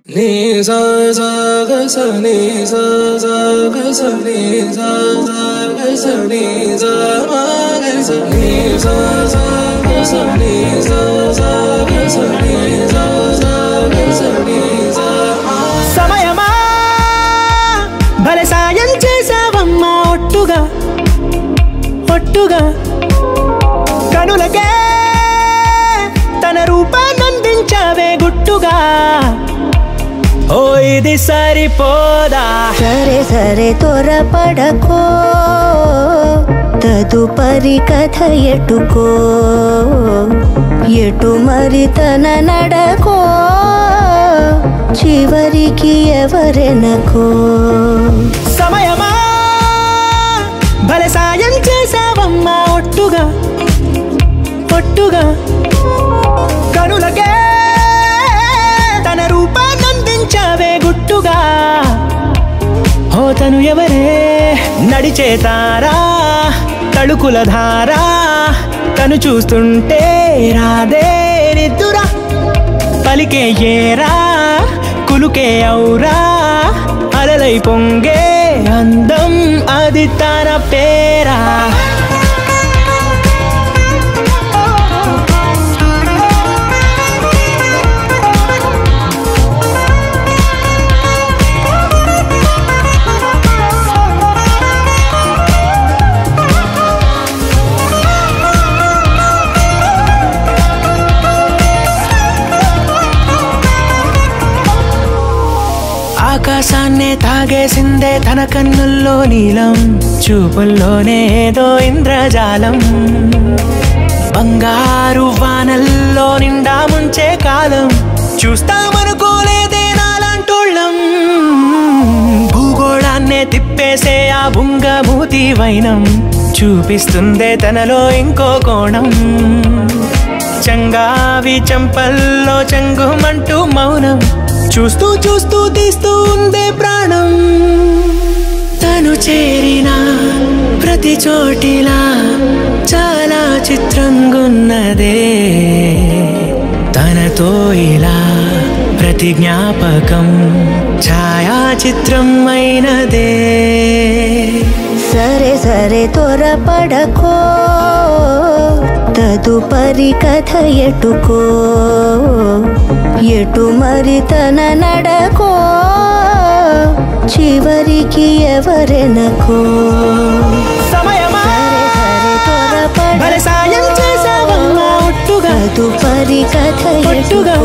ni sa sa ga sa ni sa sa ga sa ni sa sa ga sa ni sa ma ga sa ni sa sa ga sa ni sa sa ga sa ni sa sa ga sa ni sa సమయమా భలే సాయం చేసావమ్మా ఒట్టుగా ఒట్టుగా కనులకే తన రూపాన్నందించావే గుట్టుగా ఓ ఇది సరిపోదా సరే సరే త్వరపడకో తదుపరి కథ ఎటుకో ఎటు మరి తన నడకో చివరికి ఎవరెనకో సమయమా భలే సాయం చేసావమ్మా ఒట్టుగా ఒట్టుగా కనులకే తన రూపాన్నందించావే గుట్టుగా ఓ తను ఎవరే నడిచే తారా తళుకుల ధారా తను చూస్తుంటే రాదే నిద్దురా పలికే ఏరా కులుకే ఔరా అలలై పొంగే అందం అది తన పేరా ఆకాశాన్నే తాగేసిందే తన కన్నుల్లో నీలం చూపుల్లోనే ఏదో ఇంద్రజాలం బంగారు వానల్లో నిండా ముంచే కాలం చూస్తామనుకోలేదే నాలాంటోళ్ళం భూగోళాన్నే తిప్పేసే ఆ బుంగమూతి వైనం చూపిస్తుందే తనలో ఇంకో కోణం చంగావి చంపల్లో చంగుమంటూ మౌనం చూస్తూ చూస్తూ తీస్తూ ఉందే ప్రాణం తను చేరిన ప్రతి చోటిలా చాలా చిత్రంగున్నదే తనతో ఇలా ప్రతి జ్ఞాపకం ఛాయాచిత్రం అయినదే సరే సరే త్వరపడకో తదుపరి కథ ఎటుకో ఎటు మరి తన నడకో చివరికి ఎవరెనకో సమయమా భలే సాయం చేసావమ్మా ఒట్టుగా తదుపరి కథ ఎటుకో